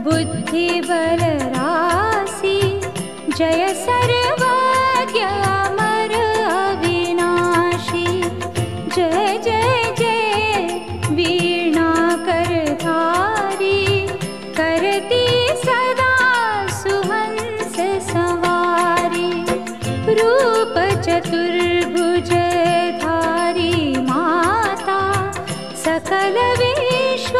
बुद्धि बल राशि, जय सर्वज्ञ अमर अविनाशी। जय जय जय वीणा करधारी, करती सदा सुहंस सवारी। रूप चतुर्भुज धारी माता, सकल विश्व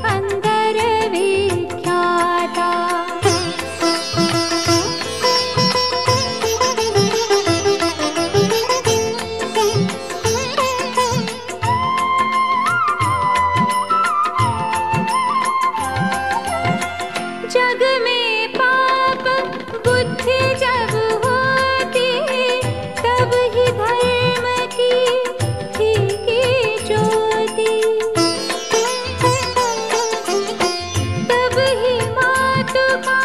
अंदर विख्याता। जग में पाप बुद्धि जब होती, तब ही धर्म की फीकी ज्योति। तब ही मातु का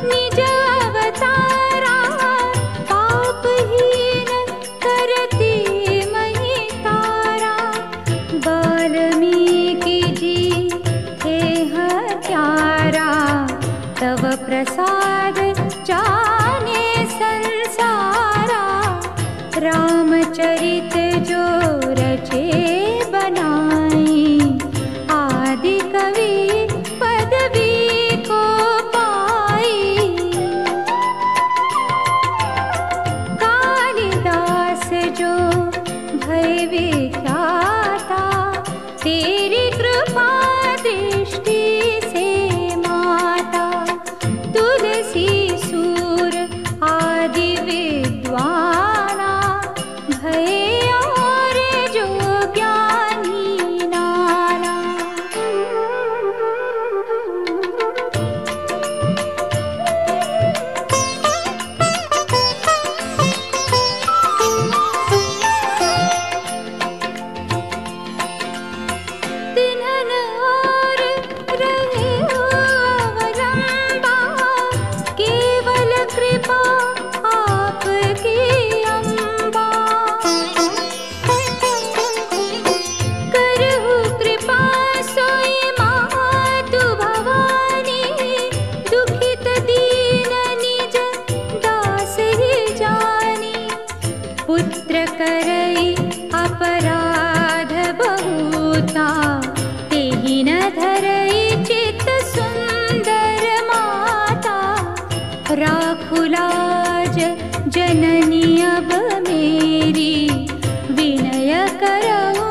निज अवतारा, पापहीन करती मही तारा। वाल्मीकि जी थे हत्यारा, तव प्रसाद जाने संसारा। रामचरित जो रचे बनाई, आदि कवि पदवी को पाई। कालिदास जो भय विख्याता, तेरी कृपा दृष्टि से माता। तुलसी सूर आदि विद्वाना, भय और जो ज्ञानी नाना। तिन्हन और रहे हो अवलंबा, केवल कृपा आपकी अम्बा। करहु कृपा सोई मातु भवानी, दुखित दीन निज दास ही जानी। पुत्र करई अपराध बहुता, तेहि न धरई चित सुंदर माता। राखु लाज जननी अब मेरी, विनय करहु।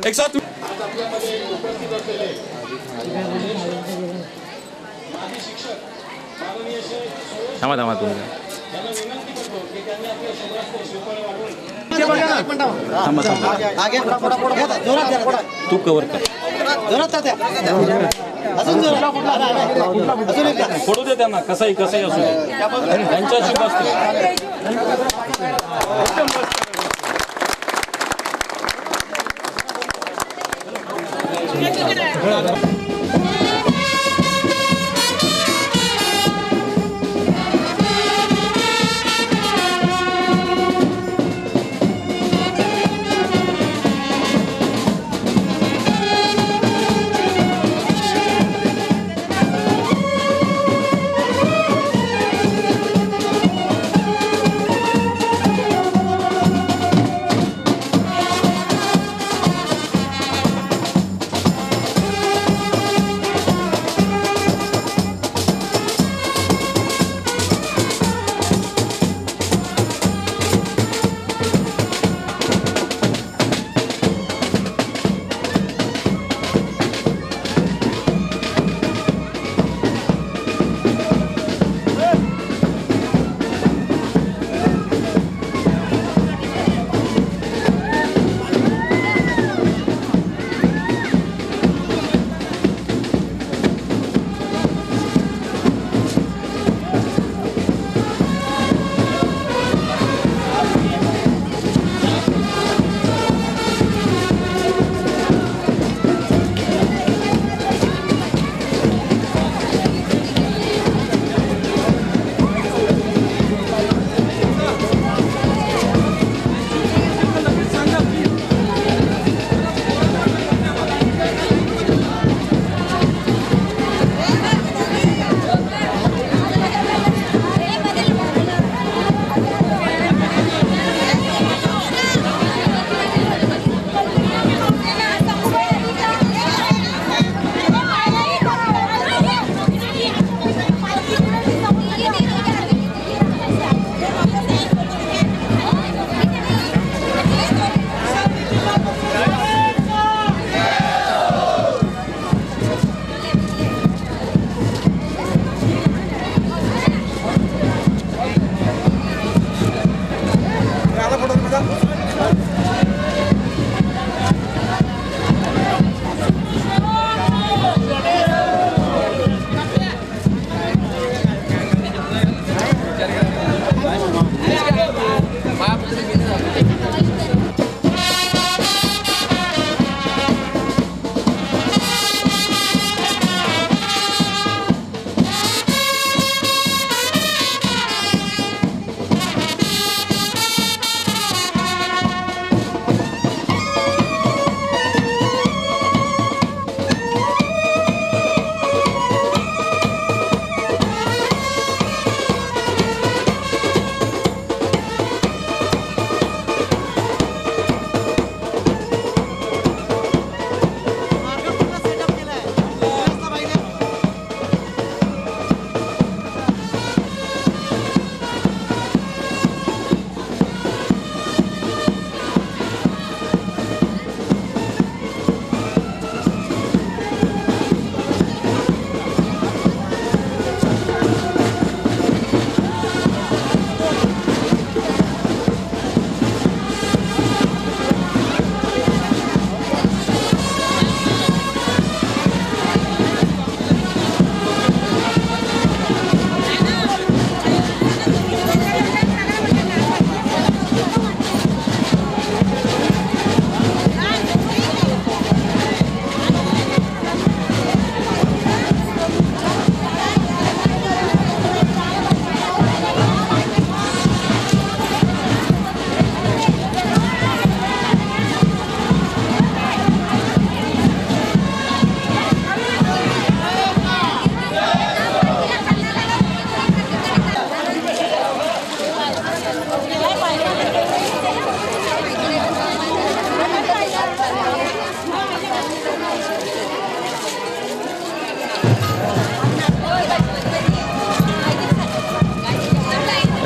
एक साथ थांबा थांबा तुम्ही तू कवर कर फोडू दे त्यांना, कसंही असू दे, त्यांच्याशी बसतो.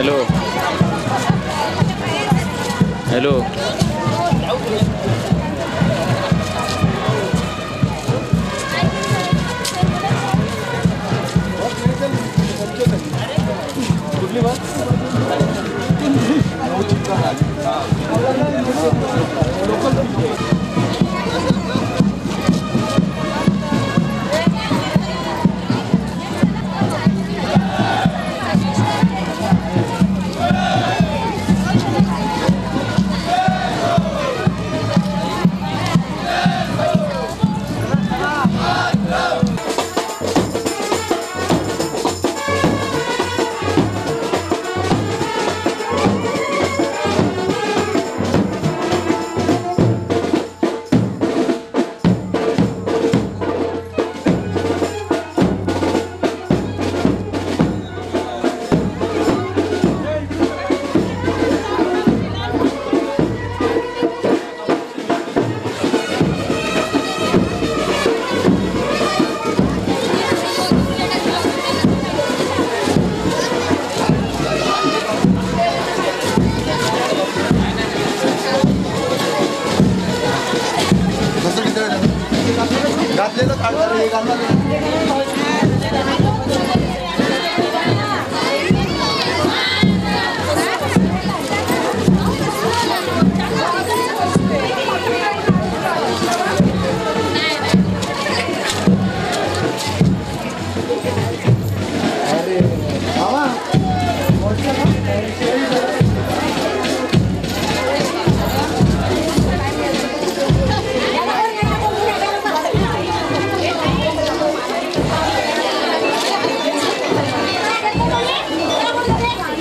हॅलो हॅलो कुठली बात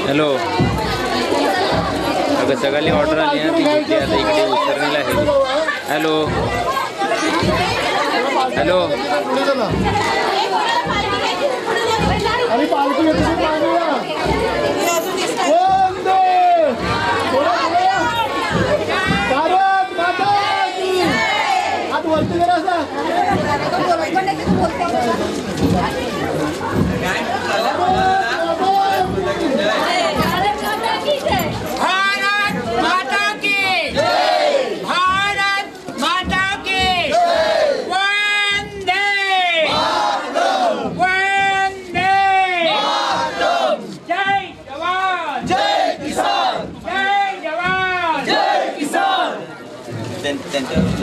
हॅलो अगं सगळी ऑर्डर आली ना ती घेतली आता इकडे उतरणीला आहे हॅलो हॅलो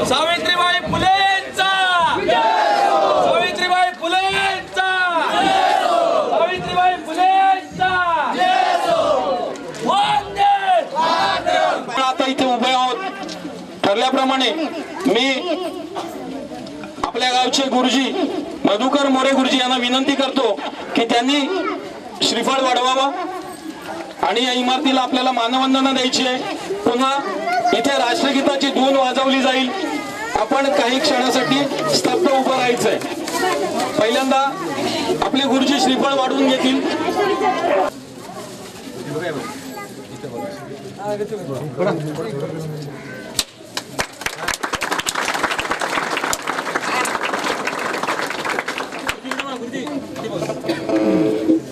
सावित्रीबाई फुलेंचा सावित्रीबाई फुलेंचा सावित्रीबाई फुलेंचा आता इथे उभे आहोत ठरल्याप्रमाणे मी आपल्या गावचे गुरुजी मधुकर मोरे गुरुजी यांना विनंती करतो की त्यांनी श्रीफळ वाढवावा आणि या इमारतीला आपल्याला मानवंदना द्यायची आहे पुन्हा इथे राष्ट्रगीताची धून वाजवली जाईल आपण काही क्षणासाठी स्तब्ध उभं राहायचंय पहिल्यांदा आपले गुरुजी श्रीफळ वाढवून घेतील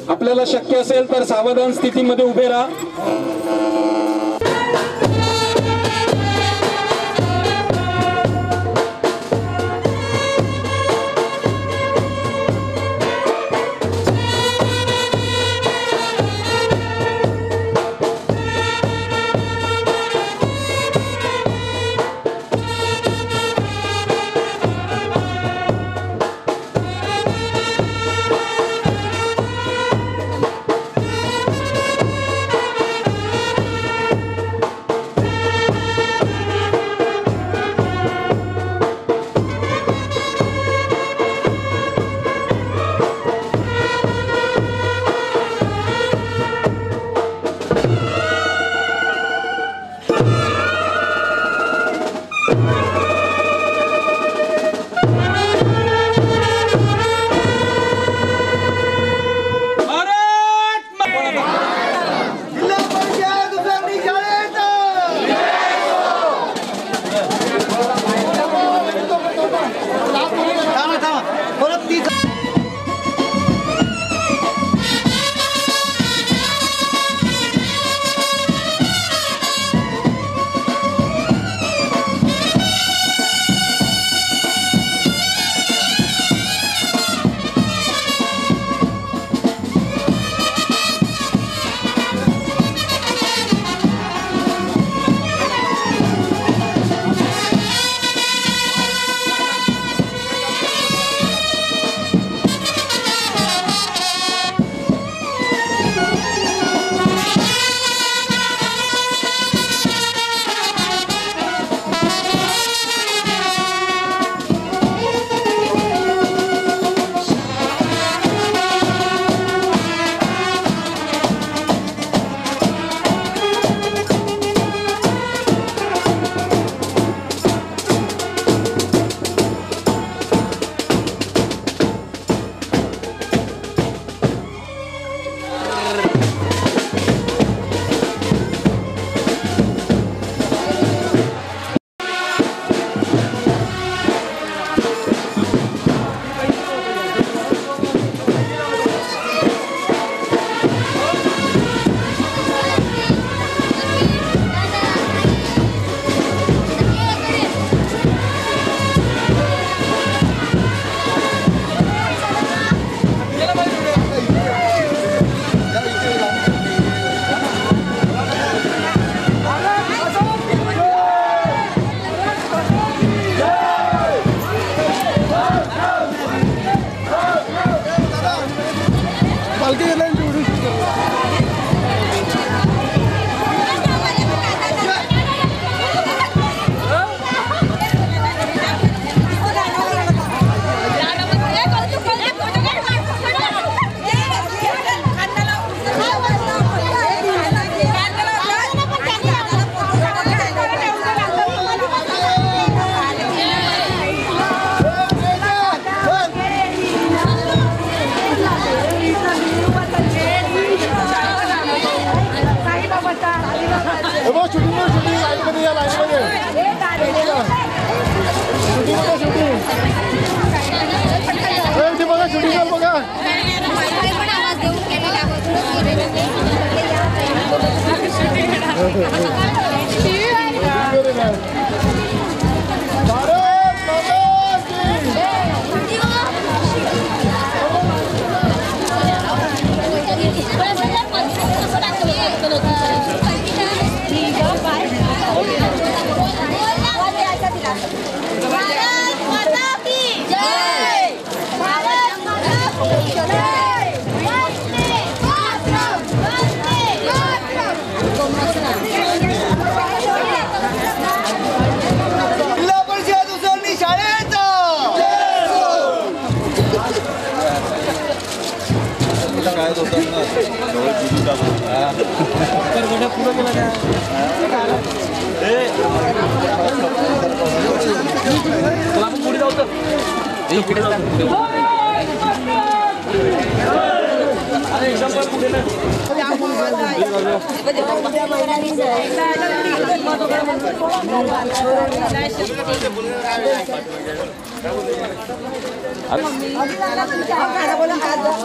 आपल्याला शक्य असेल तर सावधान स्थितीमध्ये उभे राहा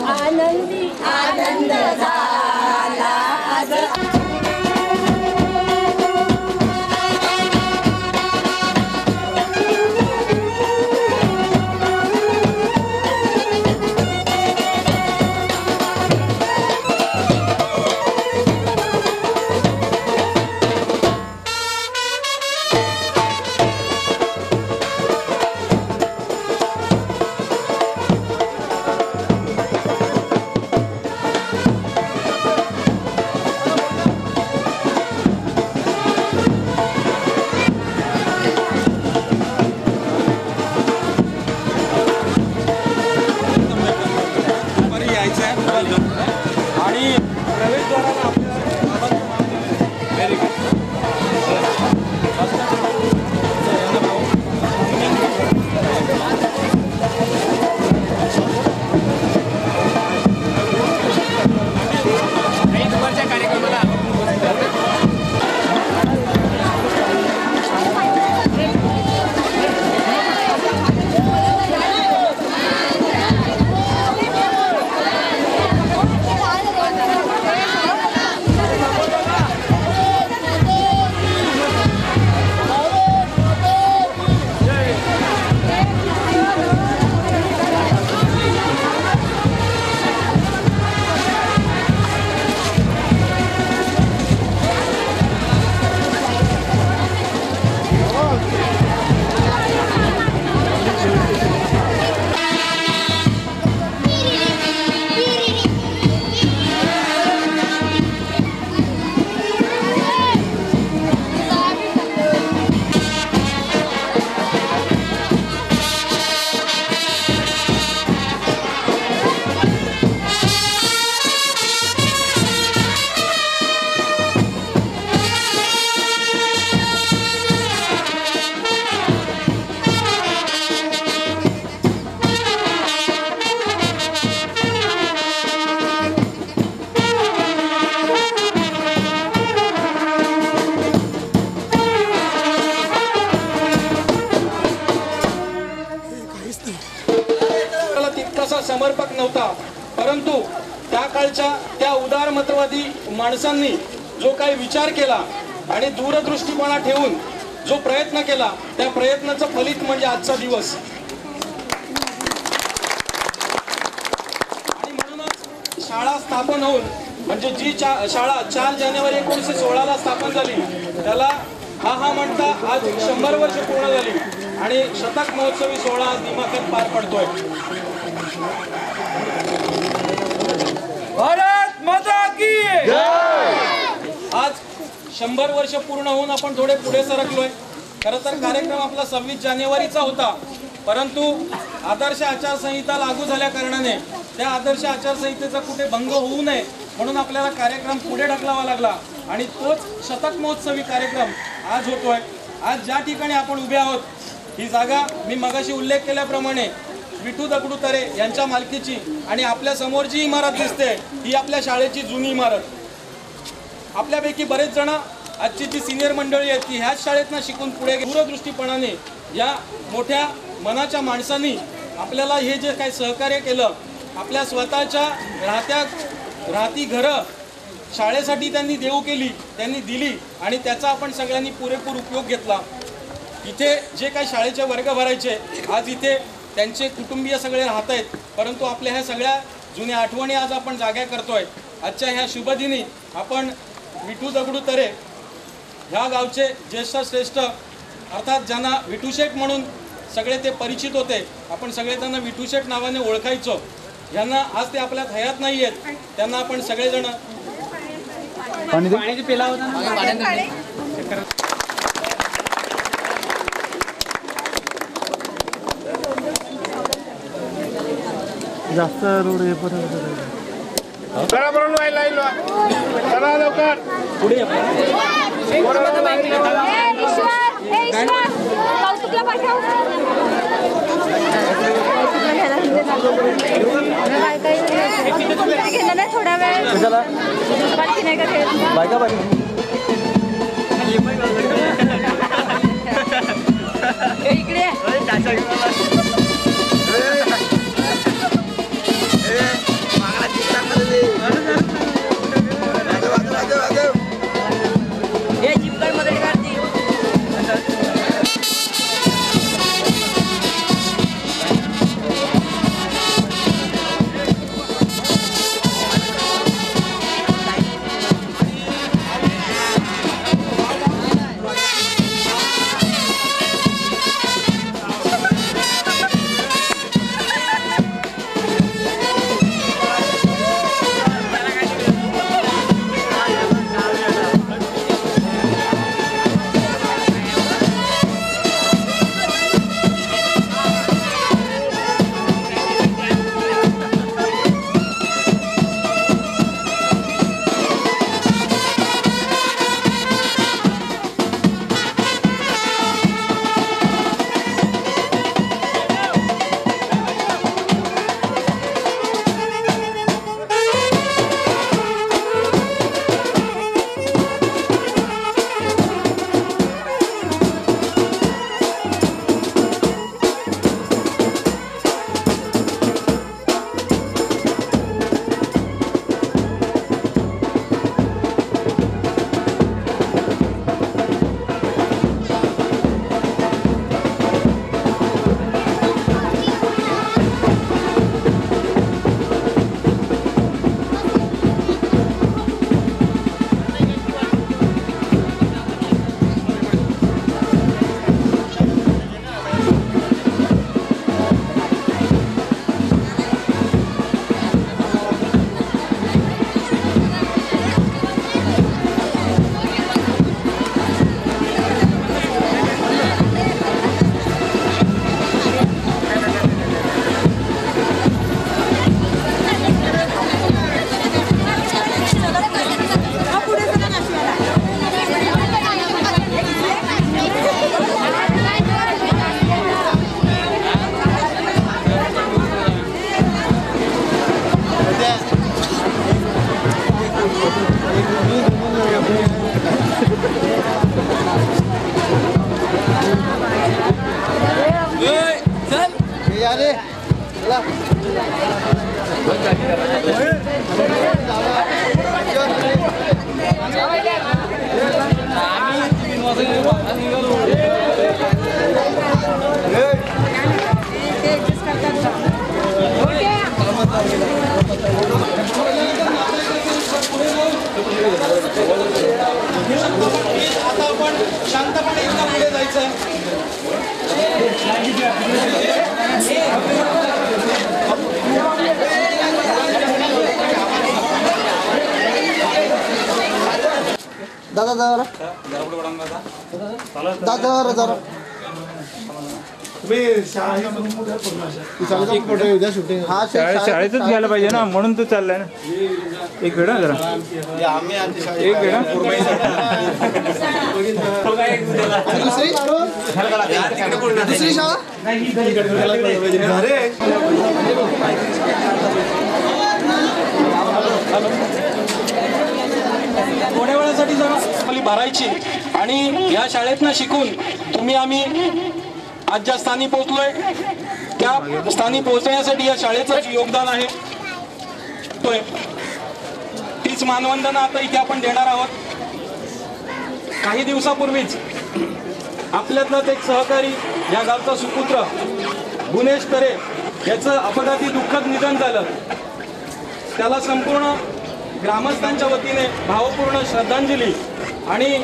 आनंदी आनंद झाला आज. समर्पक नव्हता, परंतु त्या काळच्या त्या उदारमतवादी माणसांनी जो काही विचार केला आणि दूरदृष्टीपणा ठेवून जो प्रयत्न केला, त्या प्रयत्नाचं फलित म्हणजे आजचा दिवस. आणि म्हणूनच शाळा स्थापन होऊन म्हणजे जी शाळा 4 जानेवारी 1916 स्थापन झाली, त्याला हा म्हणता आज 100 वर्ष पूर्ण झाली आणि शतक महोत्सवी सोहळा आज दिमाखात पार पडतोय. भारत माता की आज 100 वर्ष पूर्ण होऊन आपण थोडे पुढे सरकलोय. खरं तर कार्यक्रम आपला 26 जानेवारीचा होता, परंतु आदर्श आचारसंहिता लागू झाल्या कारणाने त्या आदर्श आचारसंहितेचा कुठे भंग होऊ नये म्हणून आपल्याला कार्यक्रम पुढे ढकलावा लागला आणि तोच शतक महोत्सवी कार्यक्रम आज होतोय. आज ज्या ठिकाणी आपण उभे आहोत, ही जागा मी मगाशी उल्लेख केल्याप्रमाणे विठू दगडू तरे यांच्या मालकीची आणि आपल्या समोर जी इमारत दिसते ही आपल्या शाळेची जुनी इमारत. आपल्यापैकी बरेच जण आजची जी सिनियर मंडळी आहेत ती ह्याच शाळेतनं शिकून पुढे दूरदृष्टीपणाने या मोठ्या मनाच्या माणसांनी आपल्याला हे जे काही सहकार्य केलं, आपल्या स्वतःच्या राहती घरं शाळेसाठी त्यांनी देऊ केली, त्यांनी दिली आणि त्याचा आपण सगळ्यांनी पुरेपूर उपयोग घेतला. इथे जे काही शाळेचे वर्ग भरायचे, आज इथे त्यांचे कुटुंबीय सगळे राहत आहेत, परंतु आपल्या ह्या सगळ्या जुन्या आठवणी आज आपण जाग्या करतोय. आजच्या ह्या शुभदिनी आपण विठू दगडू तरे ह्या गावचे ज्येष्ठ श्रेष्ठ अर्थात ज्यांना विठूशेठ म्हणून सगळे ते परिचित होते, आपण सगळे त्यांना विठूशेठ नावाने ओळखायचो, यांना आज ते आपल्यात हयात नाही आहेत, त्यांना आपण सगळेजण पाण्याची पेला होता ना जास्त रोड हे पर्यंत चला बरोबर व्हायला चला लवकर पुढे कौतुकला पाठव घेणार नाही थोडा वेळ बाकी नाही का बायका इकडे दादा जरा दादा जरा शाळेतच घ्यायला पाहिजे ना म्हणून तू चाललाय ना एक वेळा जरा एक वेळा दुसरी शाळा थोड्या वेळासाठी जरा भरायची आणि या शाळेतनं शिकून आम्ही आज ज्या स्थानी पोहोचलोय त्या स्थानी पोहोचण्यासाठी या शाळेचं योगदान आहे तीच मानवंदना आता इथे आपण देणार आहोत। काही दिवसापूर्वीच आपल्यातलाच एक सहकारी या गावचा सुपुत्र गुणेश तरे याचं अपघाती दुःखद निधन झालं। त्याला संपूर्ण ग्रामस्थांच्या वतीने भावपूर्ण श्रद्धांजली आणि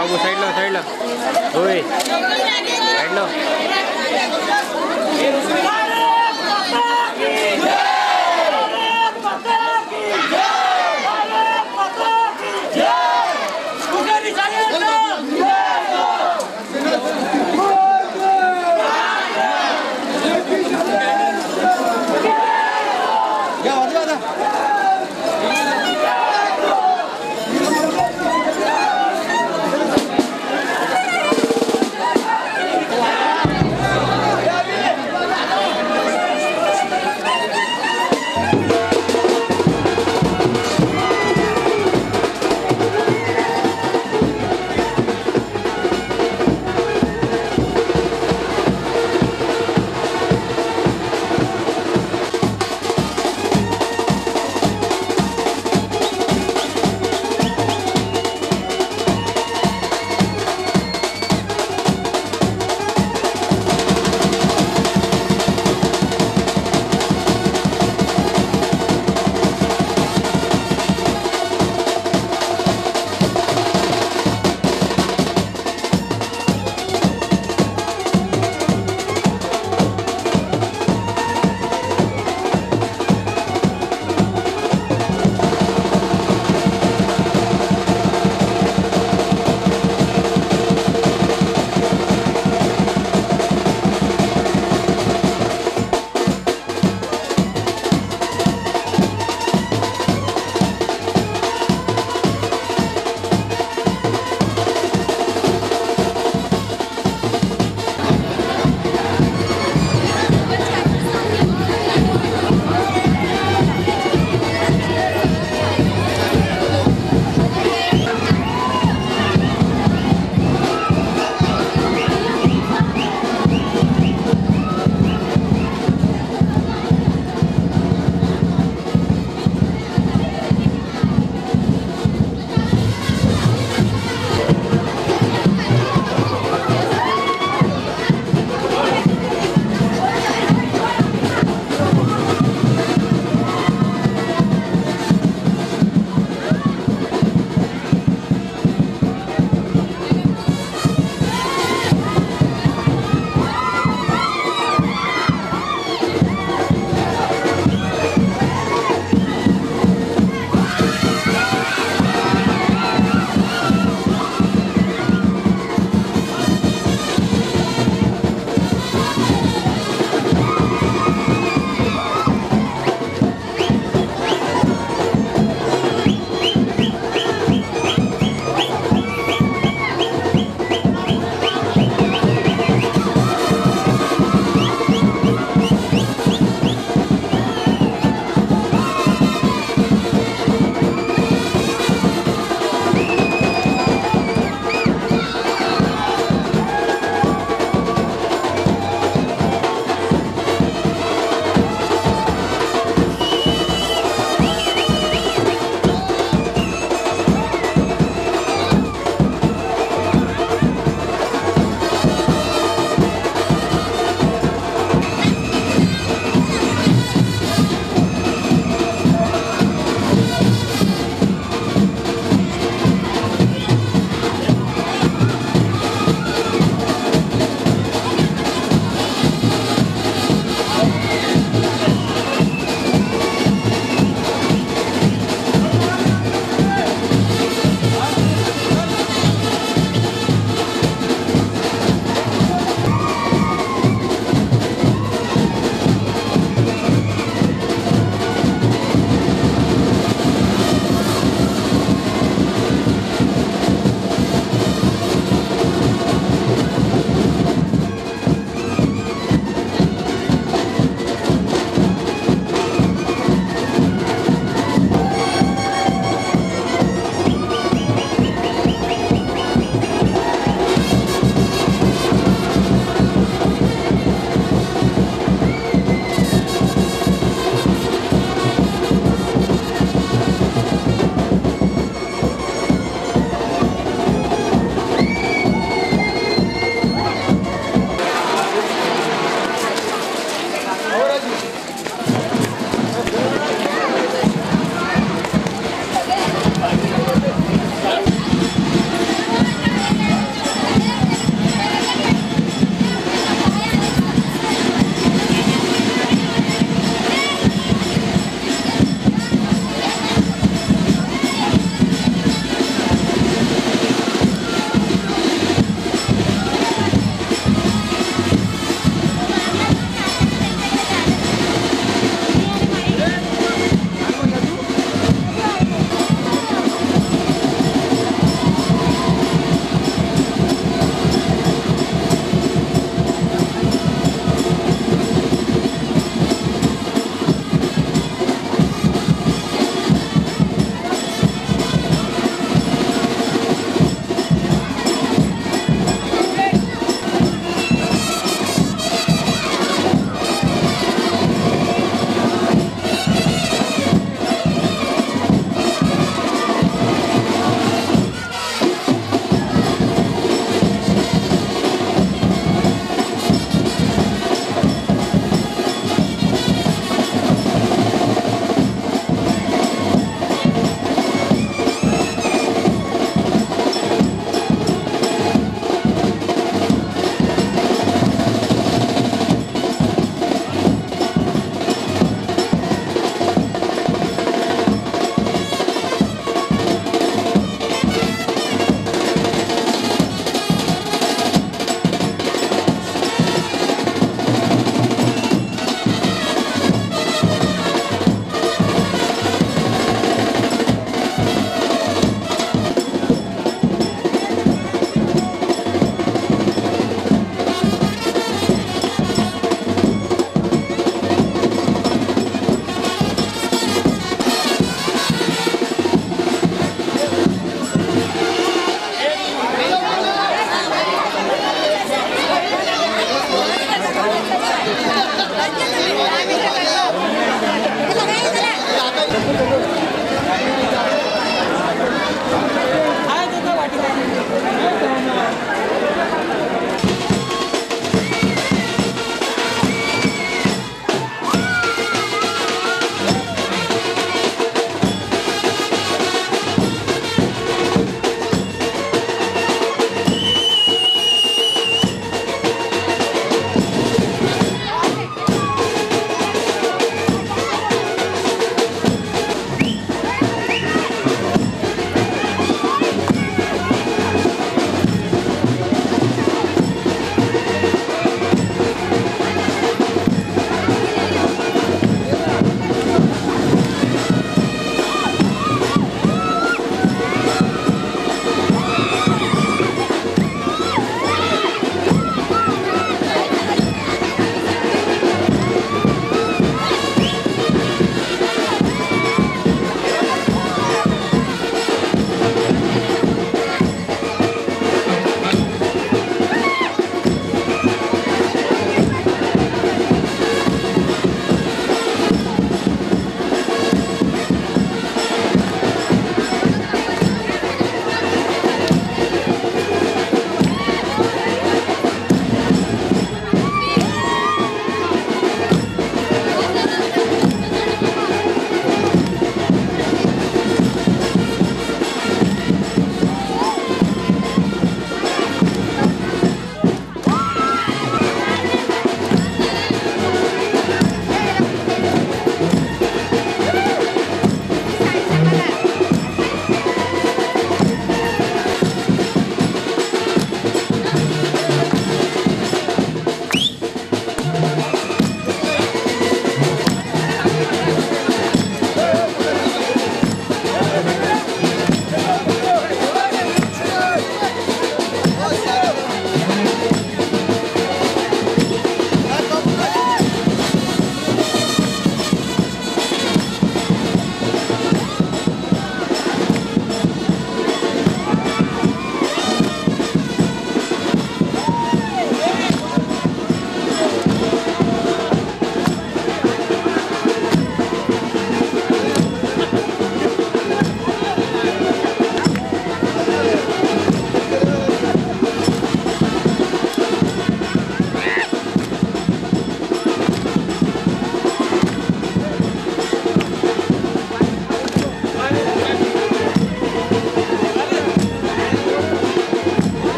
बाबू साईडला होय साईडला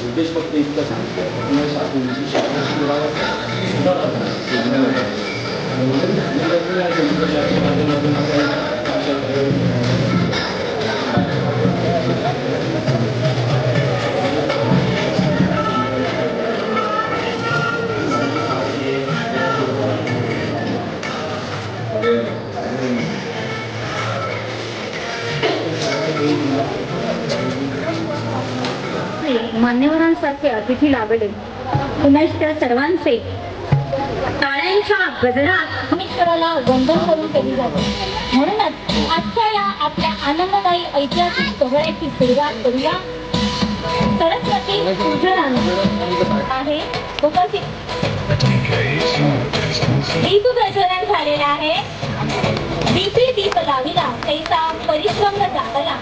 उद्देश फक्त इतकं सांगतो मान्यवरांसारखे अतिथी लाभले पुनश्च सर्वांचे टाळ्यांच्या गजरात अग्नीश्वराला वंदन करून केली जाते. म्हणूनच आजच्या या आपल्या आनंददायी ऐतिहासिक सोहळ्याची सुरुवात करूया. सरस्वती पूजनाने आहे उपस्थित दीप प्रज्वलन झालेले आहे. दीपी दीप लाविला तैसा परिश्रम जागला.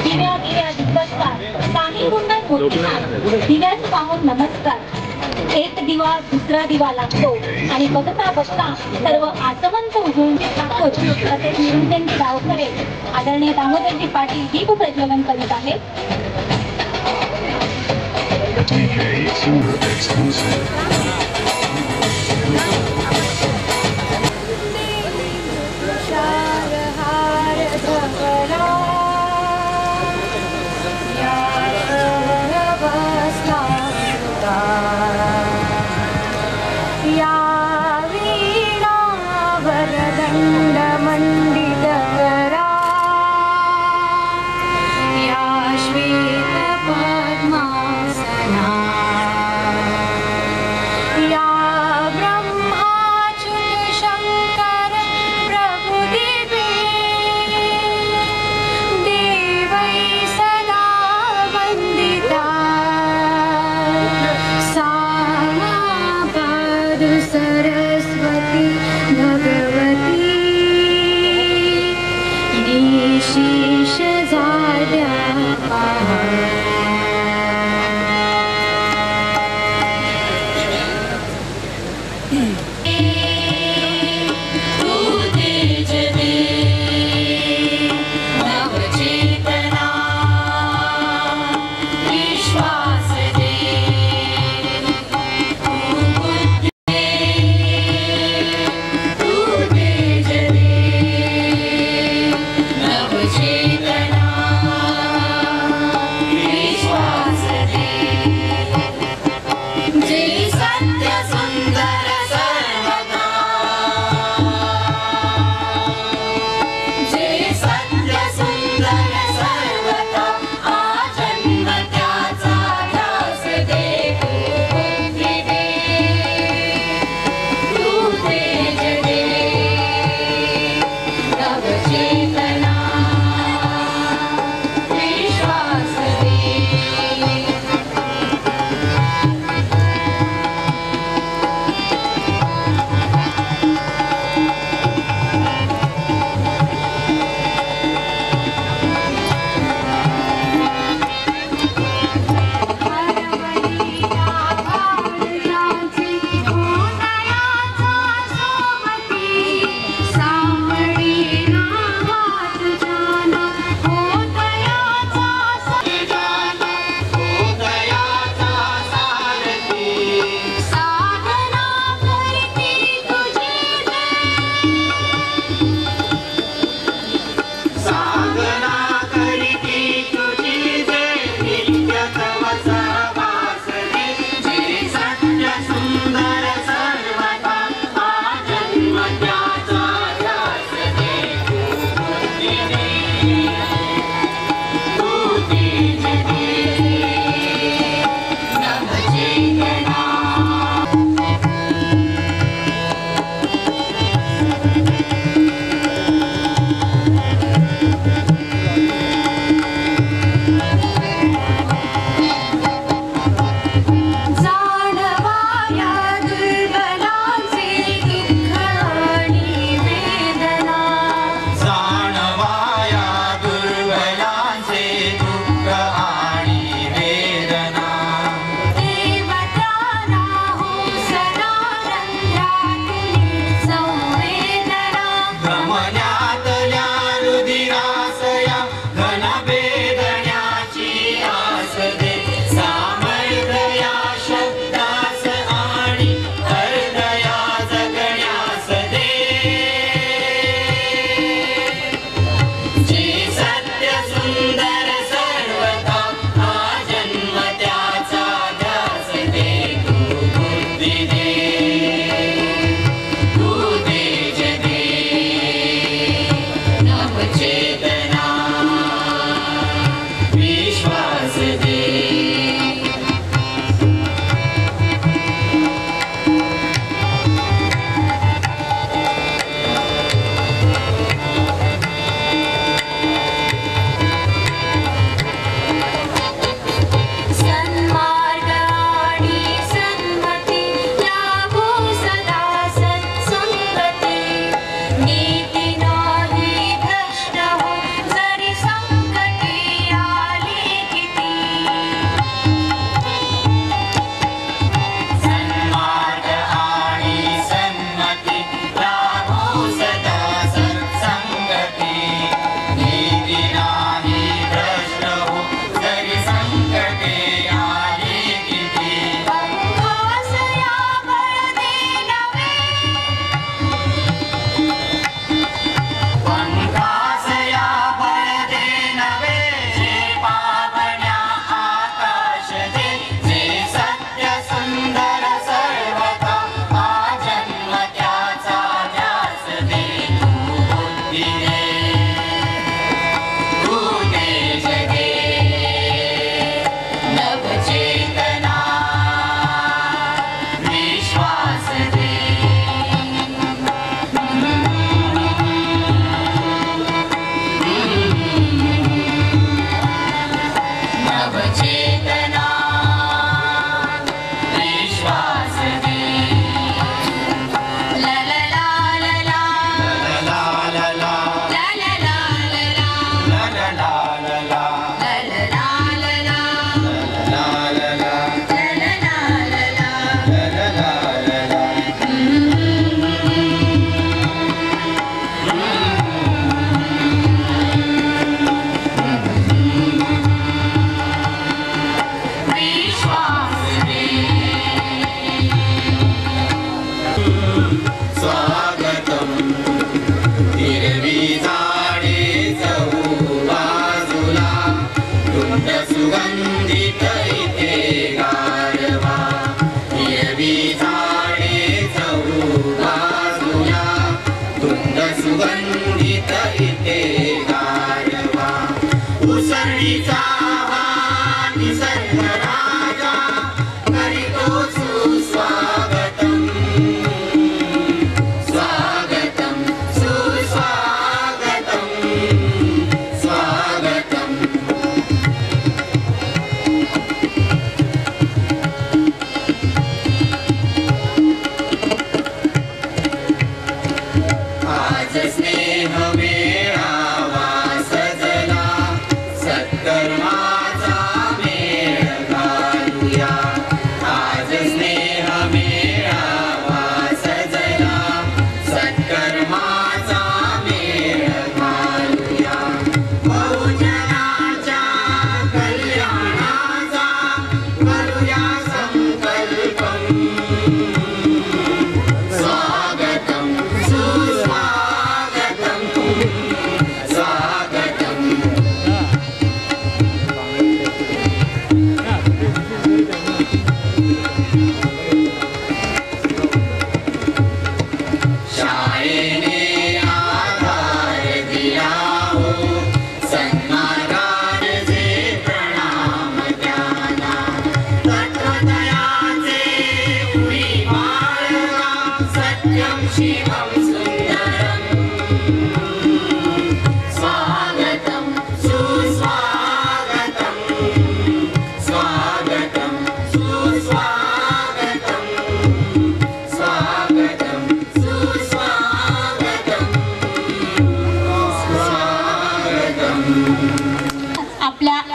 दिव्या दिव्या दिवसकार काही गुंडन मोठीला दिव्याच पाहून नमस्कार. एक दिवा दुसरा दिवा लागतो आणि बघता बघता सर्व आसमंत उजळून टाकतो. तसेच निरुंजनची गावकरे आदरणीय दामोदरजी पाटील दीप प्रज्वलन करीत आहेत. ब्रह्मा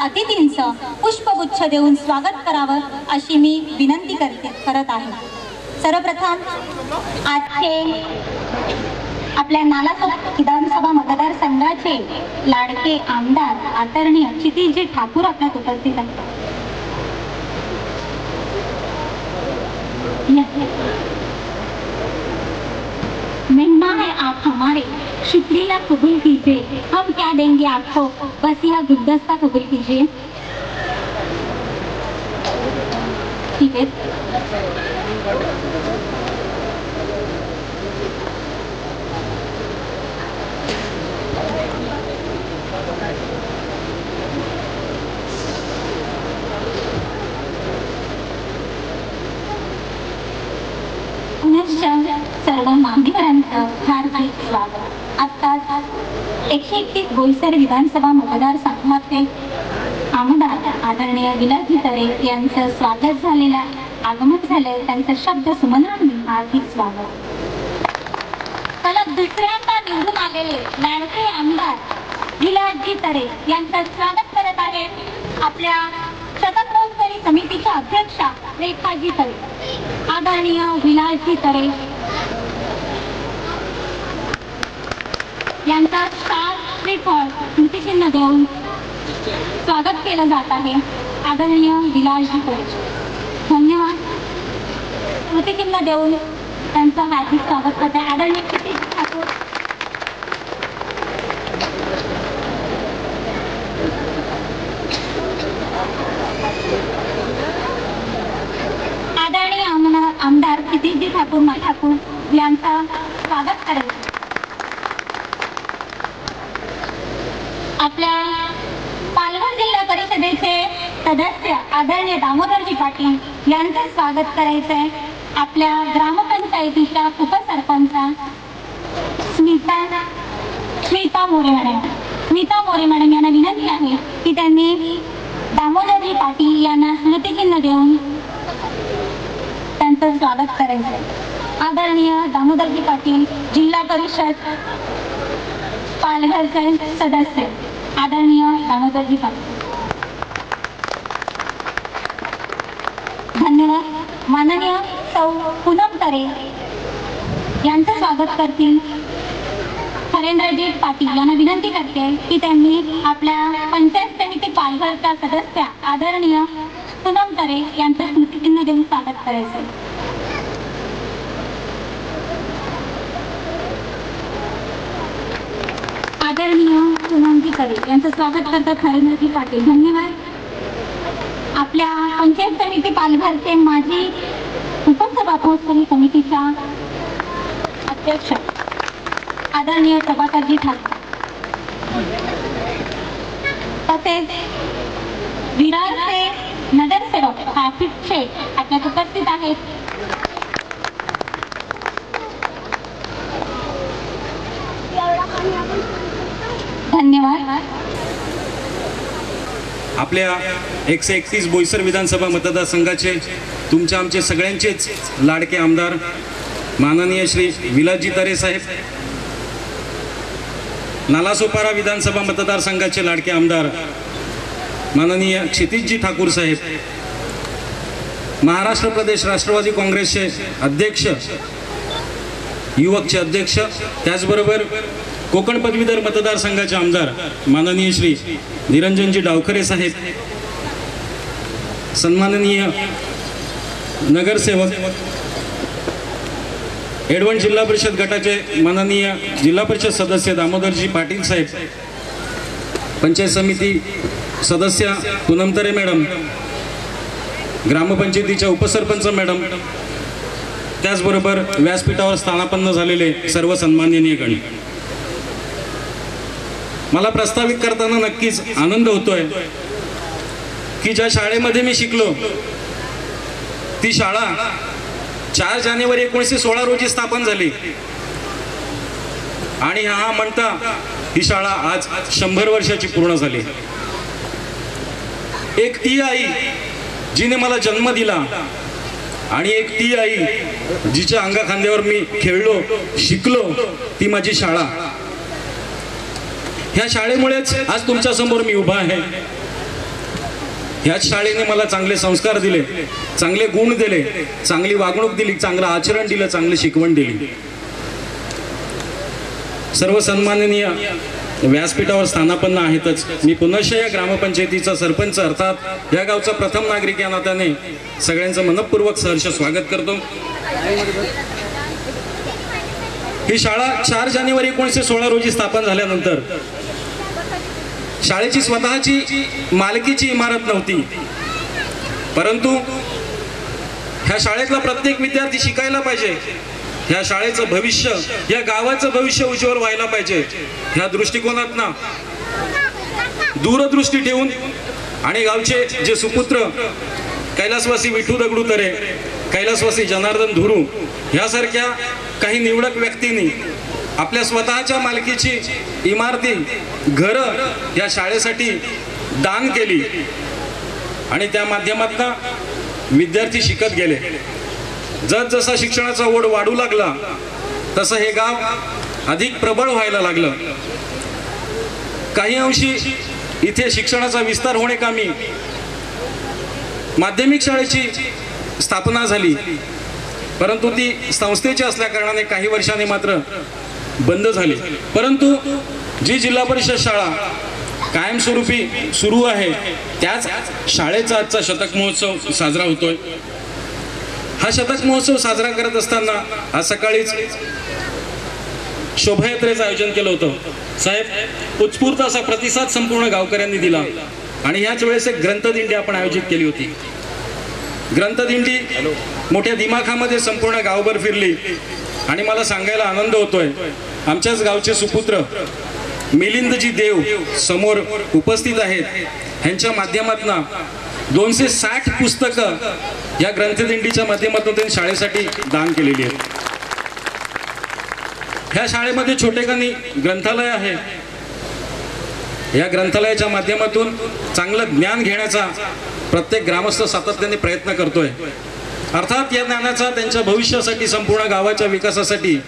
अतिथींचं पुष्पगुच्छ देऊन स्वागत करावं अशी मी विनंती करत आहे। सर्वप्रथम आजचे आपल्या नालासोपारा विधानसभा मतदारसंघाचे लाडके आमदार आदरणीय क्षितिज ठाकूर आपल्यात उपस्थित आहेत। मेहमान है आप हमारे, शुक्रिया कबूल कीजिए, हम क्या देंगे आपको, बस यह गुलदस्ता कबूल कीजिए। ठीक है। सर्व मान्यवरांचं हार्दिक स्वागत। आत्ताच 131 बोईसर विधानसभा मतदारसंघाचे आमदार आदरणीय विलासी तरे यांचं स्वागत झालेलं आगमन झाले, त्यांचं शब्द सुमनांनी हार्दिक स्वागत। सलग दुसऱ्यांदा निवडून आलेले लाडके आमदार विलासजी तरे यांचं स्वागत करत आहे आपल्या शतकरोत्तरी समितीच्या अध्यक्षा रेखाजी तरे। आदरणीय विलासजी तरे यांचा स्टार श्रीफळ स्मृतिचिन्ह देऊन स्वागत केलं जात आहे। आदरणीय विलासजी तरे धन्यवाद। स्मृतिचिन्ह देऊन त्यांचं हार्दिक स्वागत करते आदरणीय क्षितिज ठाकूर। आदरणीय आमदार क्षितिज ठाकूर यांचं स्वागत करेल। आपल्या पालघर जिल्हा परिषदेचे सदस्य आदरणीय दामोदरजी पाटील यांचं स्वागत करायचंय. आपल्या ग्रामपंचायतीच्या उपसरपंचा स्मिता मोरे मॅडम यांना विनंती आहे की त्यांनी दामोदरजी पाटील यांना स्मृतिचिन्ह देऊन त्यांचं स्वागत करायचंय. आदरणीय दामोदरजी पाटील जिल्हा परिषद पालघरचे सदस्य आदरणीय दामोदरजी पाटील. धन्यवाद. माननीय सौ पूनम तरे यांचं स्वागत करतील हरेंद्रजी पाटील यांना विनंती करते की त्यांनी आपल्या पंचायत समिती पालघरच्या सदस्य आदरणीय पूनम तरे यांचं स्मृतिचिन्ह देऊन स्वागत करायचे. आदरणीय पूनमजी तरे यांचं स्वागत करतात हरेंद्रजी पाटील. धन्यवाद. आपल्या पंचायत समिती पालघरचे माजी उपसभापती समितीच्या अध्यक्ष आदरणीय प्रभाकरजी ठाकरे तसेच विरारचे नगरसेवक हाफिज शेख आपल्यात उपस्थित आहेत. धन्यवाद. आपल्या 131 बोईसर विधानसभा मतदारसंघाचे तुमच्या आमचे सगळ्यांचेच लाडके आमदार माननीय श्री विलासजी तरे साहेब, नालासोपारा विधानसभा मतदारसंघाचे लाडके आमदार माननीय क्षितिजजी ठाकूर साहेब, महाराष्ट्र प्रदेश राष्ट्रवादी काँग्रेसचे अध्यक्ष, युवकचे अध्यक्ष, त्याचबरोबर कोकण पदवीधर मतदारसंघाचे आमदार माननीय श्री निरंजनजी डावखरे साहेब, सन्माननीय नगरसेवक एडवण जिल्हा परिषद गटाचे माननीय जिल्हा परिषद सदस्य दामोदरजी पाटील साहेब, पंचायत समिती सदस्य पूनमतरे मॅडम, ग्रामपंचायतीच्या उपसरपंच मॅडम, त्याचबरोबर व्यासपीठावर स्थानापन्न झालेले सर्व सन्माननीय गण, मला प्रस्तावित करताना नक्कीच आनंद होतोय की ज्या शाळेमध्ये मी शिकलो ती शाळा 4 जानेवारी 1916 रोजी स्थापन झाली आणि हा म्हणता ही शाळा आज 100 वर्षाची पूर्ण झाली. एक ती आई जिने मला जन्म दिला आणि एक ती आई जिच्या अंगाखांद्यावर मी खेळलो शिकलो ती माझी शाळा. ह्या शाळेमुळेच आज तुमच्या समोर मी उभा आहे. ह्याच शाळेने मला चांगले संस्कार दिले, चांगले गुण दिले, चांगली वागणूक दिली, चांगलं आचरण दिलं, चांगली शिकवण दिली. सर्व सन्माननीय व्यासपीठावर स्थानापन्न आहेतच. मी पुनश्च या ग्रामपंचायतीचा सरपंच अर्थात या गावचा प्रथम नागरिक या नात्याने सगळ्यांचं मनपूर्वक सहर्ष स्वागत करतो. ही शाळा 4 जानेवारी 1916 रोजी स्थापन झाल्यानंतर शाळेची स्वतःची मालकीची इमारत नव्हती, परंतु ह्या शाळेतला प्रत्येक विद्यार्थी शिकायला पाहिजे, ह्या शाळेचं भविष्य, या गावाचं भविष्य उज्ज्वल व्हायला पाहिजे, ह्या दृष्टिकोनातनं दूरदृष्टी ठेवून आणि गावचे जे सुपुत्र कैलासवासी विठू दगडू तरे, कैलासवासी जनार्दन धुरू ह्यासारख्या काही निवडक व्यक्तींनी आपल्या स्वतःच्या मालकीची इमारती, घरं या शाळेसाठी दान केली आणि त्या माध्यमातून विद्यार्थी शिकत गेले. जसजसा शिक्षणाचा ओढ वाढू लागला तसं हे गाव अधिक प्रबळ व्हायला लागलं. काही अंशी इथे शिक्षणाचा विस्तार होणे कामी माध्यमिक शाळेची स्थापना झाली, परंतु ती संस्थेची असल्या कारणाने काही वर्षांनी मात्र बंद झाली. परंतु जी जिल्हा परिषद शाळा कायमस्वरूपी सुरू आहे त्याच शाळेचा आजचा शतक महोत्सव साजरा होतोय. हा शतक महोत्सव साजरा करत असताना आज सकाळीच शोभायात्रेचं आयोजन केलं होतं. साहेब, उत्स्फूर्त असा प्रतिसाद संपूर्ण गावकऱ्यांनी दिला आणि ह्याच वेळेस एक ग्रंथदिंडी आपण आयोजित केली होती. ग्रंथदिंडी मोठ्या दिमाखामध्ये संपूर्ण गावभर फिरली आणि मला सांगायला आनंद होतोय, आमच्याच गावचे सुपुत्र मिलिंदजी देव समोर उपस्थित आहेत, ह्यांच्या माध्यमातून 260 पुस्तकं या ग्रंथदिंडीच्या माध्यमातून त्यांनी शाळेसाठी दान केलेली आहेत. ह्या शाळेमध्ये छोटेखानी ग्रंथालय आहे. या ग्रंथालयाच्या माध्यमातून चांगलं ज्ञान घेण्याचा प्रत्येक ग्रामस्थ सातत्याने प्रयत्न करतोय. अर्थात या ज्ञानाचा त्यांच्या भविष्यासाठी, संपूर्ण गावाच्या विकासासाठी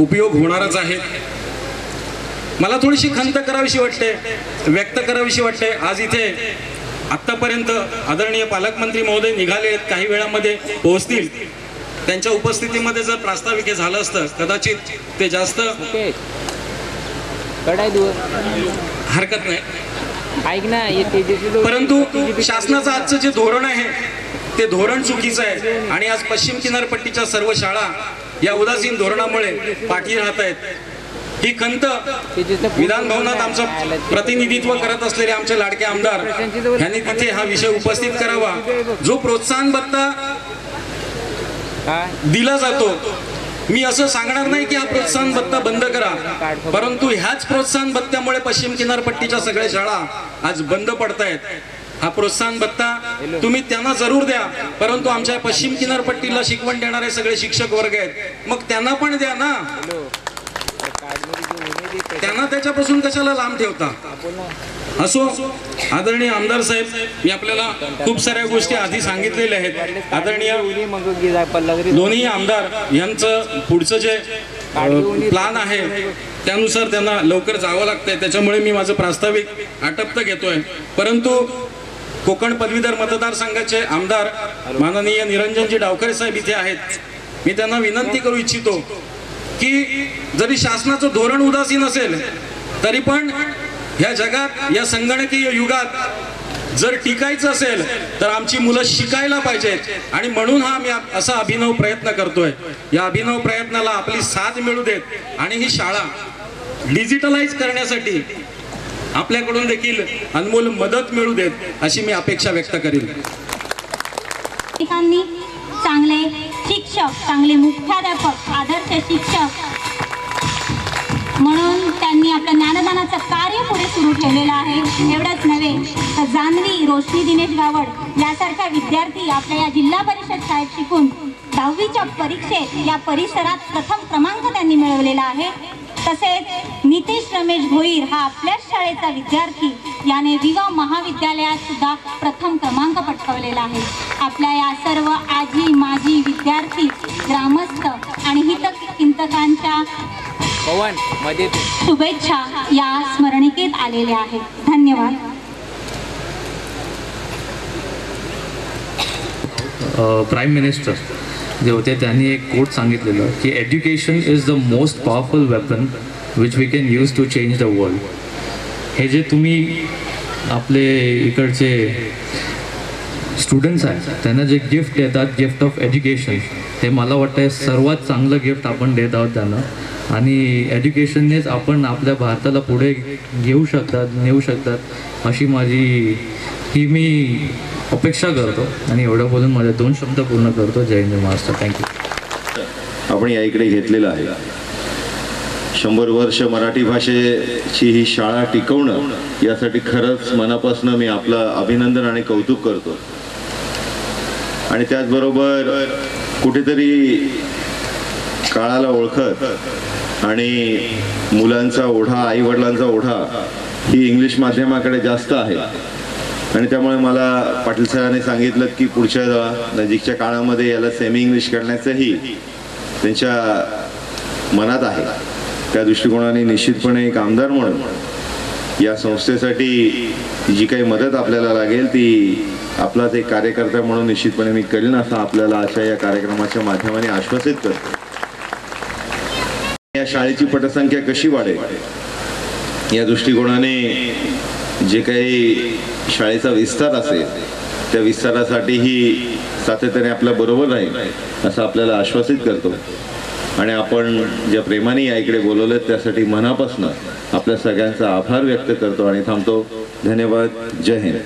उपयोग होणारच आहे. मला थोडीशी खंत करावीशी वाटते, व्यक्त करावीशी वाटते. आज इथे आतापर्यंत आदरणीय पालकमंत्री महोदय निघाले आहेत, काही वेळामध्ये पोहोचतील. त्यांच्या उपस्थितीमध्ये जर प्रास्ताविक हे झालं असतं कदाचित ते जास्त हरकत नाही. ऐक ना, परंतु शासनाचं आजचं जे धोरण आहे ते धोरण चुकीचं आहे आणि आज पश्चिम किनारपट्टीच्या सर्व शाळा या उदासीन धोरणामुळे पाठी राहत आहेत. ही खंत विधान भवनात आमचं प्रतिनिधित्व करत असलेले आमचे लाडके आमदार यांनी तिथे हा विषय उपस्थित करावा. जो प्रोत्साहन भत्ता दिला जातो, मी असं सांगणार नाही की हा प्रोत्साहन भत्ता बंद करा, परंतु ह्याच प्रोत्साहन भत्त्यामुळे पश्चिम किनारपट्टीच्या सगळ्या शाळा आज बंद पडतायत. हा प्रोत्साहन भत्ता तुम्ही त्यांना जरूर द्या, परंतु आमच्या पश्चिम किनारपट्टीला शिकवण देणारे सगळे शिक्षक वर्ग आहेत, मग त्यांना पण द्या ना. त्यांना त्याच्यापासून कशाला लांब ठेवता. असो, आदरणीय आमदार साहेब, मी आपल्याला खूप साऱ्या गोष्टी आधी सांगितलेल्या आहेत. आदरणीय दोन्ही आमदार यांचं पुढचं जे प्लान आहे त्यानुसार त्यांना लवकर जावं लागतंय, त्याच्यामुळे मी माझं प्रास्ताविक आटप्त घेतोय. परंतु कोकण पदवीधर मतदारसंघाचे आमदार माननीय निरंजनजी डावखरे साहेब इथे आहेत. मी त्यांना विनंती करू इच्छितो की जरी शासनाचं धोरण उदासीन असेल तरी पण ह्या जगात, या संगणकीय युगात जर टिकायचं असेल तर आमची मुलं शिकायला पाहिजेत. आणि म्हणून हा मी असा अभिनव प्रयत्न करतोय. या अभिनव प्रयत्नाला आपली साथ मिळू देत आणि ही शाळा डिजिटलाइज करण्यासाठी आपल्याकडून देखील अनमोल मदत मिळू देत अशी मी अपेक्षा व्यक्त करेन. चांगले शिक्षक, चांगले मुख्याध्यापक, आदर्श शिक्षक म्हणून त्यांनी आपलं ज्ञानदानाचं कार्य पुढे सुरू ठेवलेलं आहे. एवढंच नव्हे तर जान्हवी, रोशनी दिनेश गावड यासारख्या विद्यार्थी आपल्या या जिल्हा परिषद शाळेत शिकून 10वीच्या परीक्षेत या परिसरात प्रथम क्रमांक त्यांनी मिळवलेला आहे. तसेच नितेश रमेश भोईर हा आपल्याच शाळेचा विद्यार्थी, याने विवा महाविद्यालयात सुद्धा प्रथम क्रमांक पटकावलेला आहे. आपल्या या सर्व आजी, माजी, विद्यार्थी, ग्रामस्थ आणि हितचिंतकांच्या शुभेच्छा या स्मरणिकेत आलेल्या आहेत. धन्यवाद. प्राईम मिनिस्टर जे होते त्यांनी एक कोट सांगितलेलं की education is the most powerful weapon which we can use to change the world. हे जे तुम्ही आपले इकडचे स्टुडंट्स आहेत त्यांना जे गिफ्ट देतात, गिफ्ट ऑफ एज्युकेशन, ते मला वाटतं सर्वात चांगलं गिफ्ट आपण देत आहोत त्यांना. आणि एज्युकेशननेच आपण आपल्या भारताला पुढे नेऊ शकतात अशी ही मी अपेक्षा करतो. आणि एवढं बोलून माझे 2 शब्द पूर्ण करतो. जय हिंद महाराष्ट्र. थँक्यू. आपण या इकडे घेतलेलं आहे. 100 वर्ष मराठी भाषेची ही शाळा टिकवणं यासाठी खरंच मनापासून मी आपलं अभिनंदन आणि कौतुक करतो. आणि त्याचबरोबर कुठेतरी काळाला ओळखत आणि मुलांचा ओढा, आईवडिलांचा ओढा ही इंग्लिश माध्यमाकडे जास्त आहे. आणि त्यामुळे मला पाटील साहेबांनी सांगितलं की पुढच्या नजीकच्या काळामध्ये याला सेमी इंग्लिश करण्याचंही त्यांच्या मनात आहे. त्या दृष्टिकोनाने निश्चितपणे एक आमदार म्हणून या संस्थेसाठी जी काही मदत आपल्याला लागेल ती आपलाच एक कार्यकर्ता म्हणून निश्चितपणे मी करेन असं आपल्याला अशा या कार्यक्रमाच्या माध्यमाने आश्वासित करतो. या शाळेची पटसंख्या कशी वाढेल या दृष्टिकोनाने जे काही शाळेचा विस्तार असेल त्या विस्तारासाठीही सातत्याने आपल्या बरोबर राहील असं आपल्याला आश्वासित करतो. आणि आपण ज्या प्रेमाने या इकडे बोलवलं त्यासाठी मनापासून आपल्या सगळ्यांचा आभार व्यक्त करतो आणि थांबतो. धन्यवाद. जय हिंद.